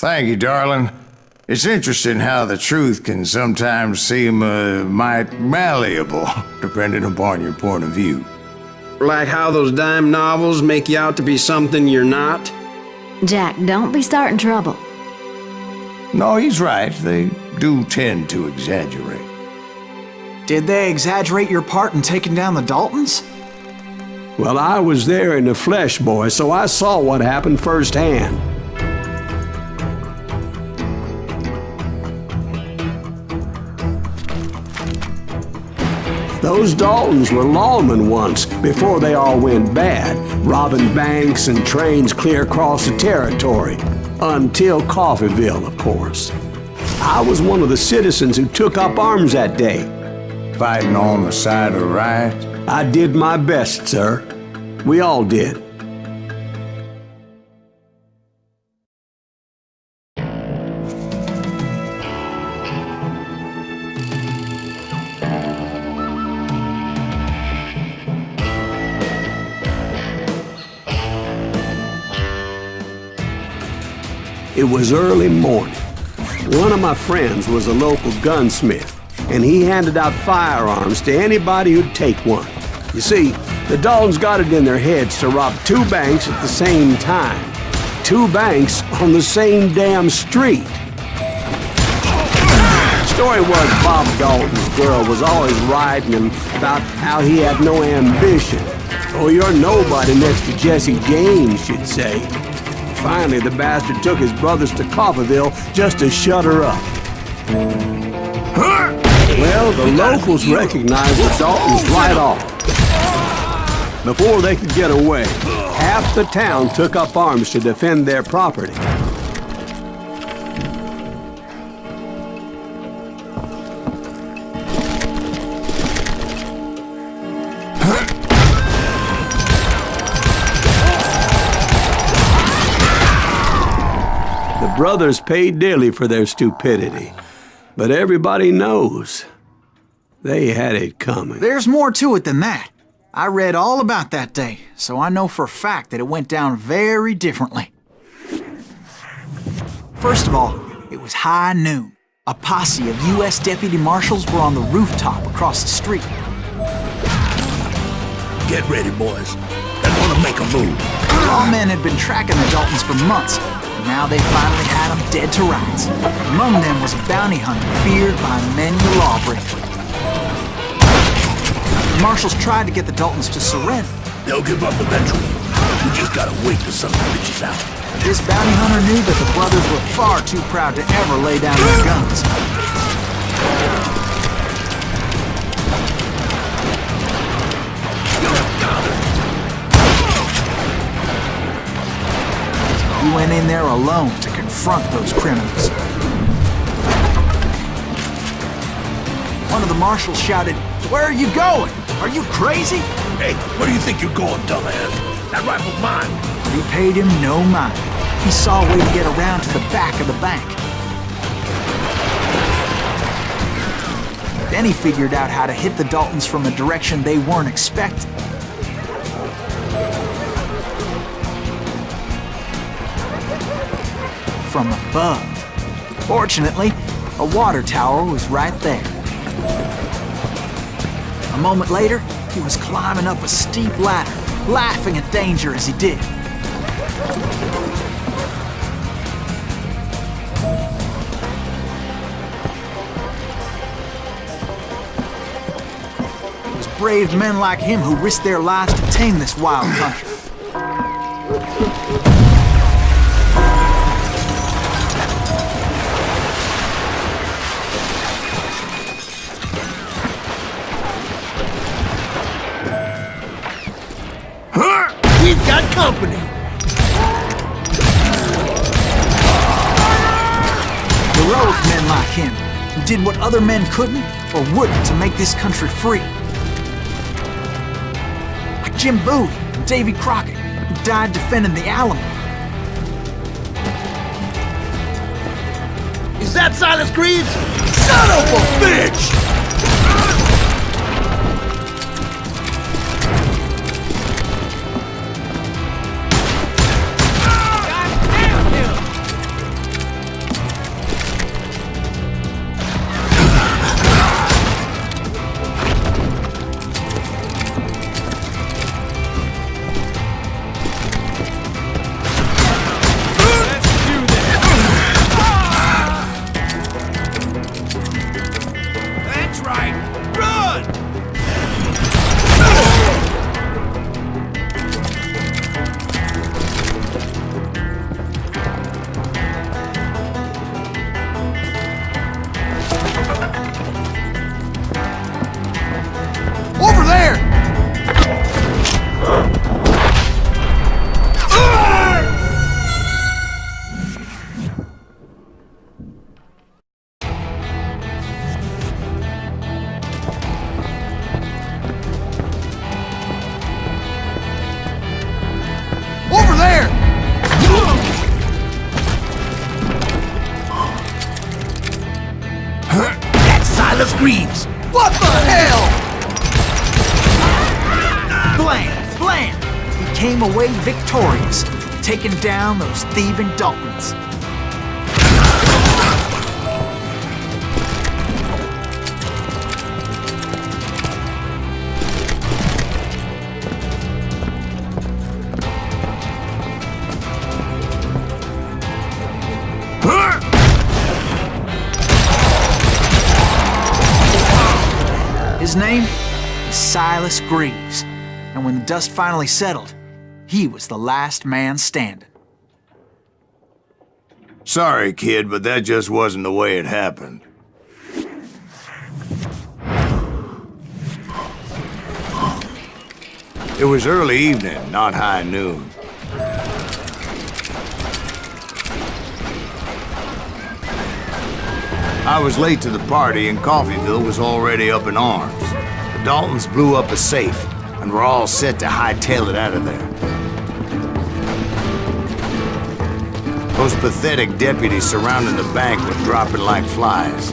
Thank you, darling. It's interesting how the truth can sometimes seem might malleable, depending upon your point of view. Like how those dime novels make you out to be something you're not? Jack, don't be starting trouble. No, he's right. They do tend to exaggerate. Did they exaggerate your part in taking down the Daltons? Well, I was there in the flesh, boy, so I saw what happened firsthand. Those Daltons were lawmen once, before they all went bad, robbing banks and trains clear across the territory. Until Coffeeville, of course. I was one of the citizens who took up arms that day. Fighting on the side of right? I did my best, sir. We all did. It was early morning. One of my friends was a local gunsmith, and he handed out firearms to anybody who'd take one. You see, the Daltons got it in their heads to rob 2 banks at the same time. 2 banks on the same damn street. The story was Bob Dalton's girl was always writing him about how he had no ambition. Oh, you're nobody next to Jesse James, she'd say. Finally, the bastard took his brothers to Coffeeville just to shut her up. Well, the locals recognized the Daltons right off. Before they could get away, half the town took up arms to defend their property. The brothers paid dearly for their stupidity, but everybody knows they had it coming. There's more to it than that. I read all about that day, so I know for a fact that it went down very differently. First of all, it was high noon. A posse of U.S. deputy marshals were on the rooftop across the street. Get ready, boys. They're gonna make a move. Lawmen had been tracking the Daltons for months, and now they finally had them dead to rights. Among them was a bounty hunter feared by many a lawbreaker. The marshals tried to get the Daltons to surrender. They'll give up eventually. We just gotta wait till something bitches out. This bounty hunter knew that the brothers were far too proud to ever lay down their guns. He went in there alone to confront those criminals. One of the marshals shouted, "Where are you going? Are you crazy?" Hey, where do you think you're going, dumbass? That rifle's mine. But he paid him no mind. He saw a way to get around to the back of the bank. Then he figured out how to hit the Daltons from a direction they weren't expecting. From above. Fortunately, a water tower was right there. A moment later, he was climbing up a steep ladder, laughing at danger as he did. It was brave men like him who risked their lives to tame this wild country. We've got company. Heroic men like him, who did what other men couldn't or wouldn't to make this country free. Like Jim Bowie and Davy Crockett, who died defending the Alamo. Is that Silas Greaves? Son of a bitch! Greaves! What the hell? Blam! Blam! He came away victorious, taking down those thieving Daltons. His name is Silas Greaves, and when the dust finally settled, he was the last man standing. Sorry, kid, but that just wasn't the way it happened. It was early evening, not high noon. I was late to the party and Coffeyville was already up in arms. The Daltons blew up a safe and were all set to hightail it out of there. Those pathetic deputies surrounding the bank were dropping like flies.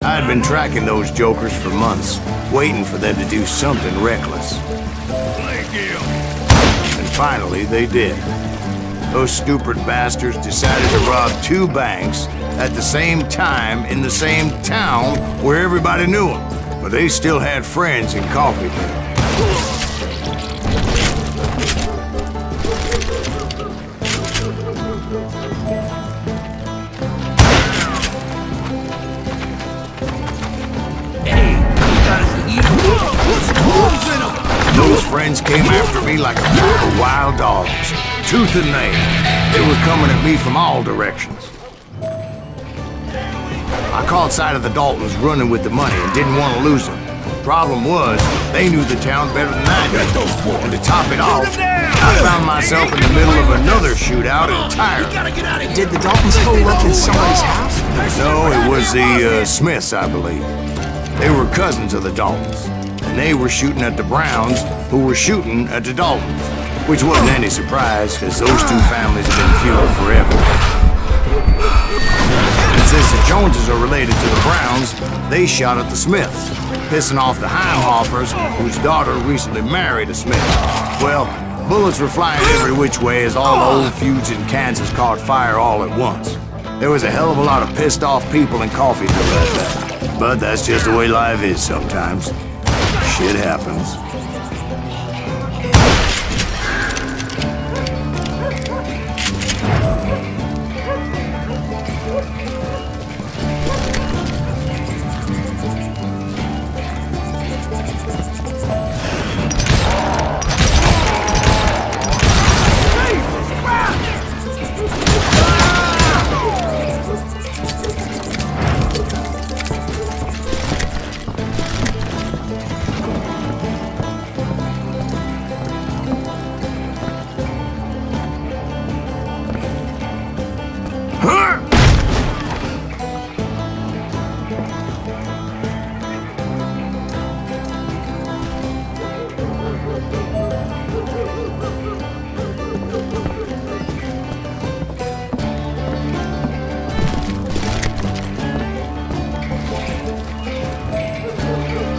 I had been tracking those jokers for months, waiting for them to do something reckless. And finally, they did. Those stupid bastards decided to rob 2 banks at the same time in the same town where everybody knew them. But they still had friends in Coffeyville. Those friends came after me like a pack of wild dogs, tooth and nail. They were coming at me from all directions. I caught sight of the Daltons running with the money and didn't want to lose them. Problem was, they knew the town better than I did. And to top it off, I found myself in the middle of another shootout entirely. Did the Daltons hole up in somebody's house? No, it was the Smiths, I believe. They were cousins of the Daltons. And they were shooting at the Browns, who were shooting at the Daltons. Which wasn't any surprise, because those 2 families have been feuding forever. And since the Joneses are related to the Browns, they shot at the Smiths, pissing off the Heimhoffers, whose daughter recently married a Smith. Well, bullets were flying every which way as all the old feuds in Kansas caught fire all at once. There was a hell of a lot of pissed off people in Coffeyville at that. But that's just the way life is sometimes. Shit happens.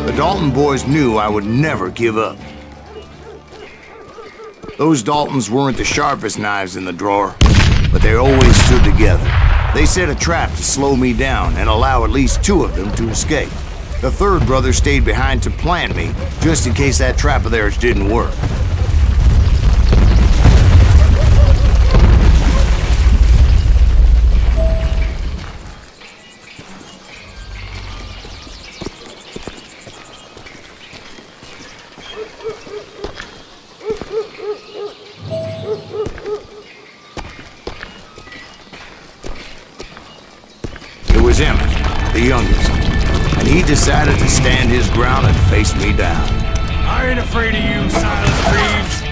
The Dalton boys knew I would never give up. Those Daltons weren't the sharpest knives in the drawer, but they always stood together. They set a trap to slow me down and allow at least 2 of them to escape. The 3rd brother stayed behind to plant me, just in case that trap of theirs didn't work. It was Emmett, the youngest, and he decided to stand his ground and face me down. I ain't afraid of you, Silas Greaves.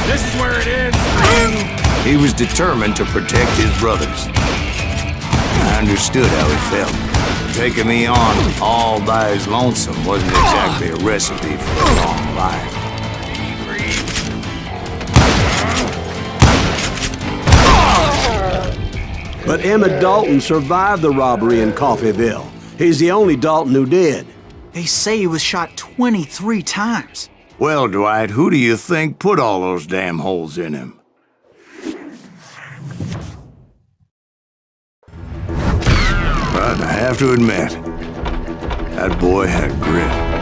This is where it ends for you. He was determined to protect his brothers. I understood how he felt. Taking me on all by his lonesome wasn't exactly a recipe for a long life. But Emmett Dalton survived the robbery in Coffeyville. He's the only Dalton who did. They say he was shot 23 times. Well, Dwight, who do you think put all those damn holes in him? But I have to admit, that boy had grit.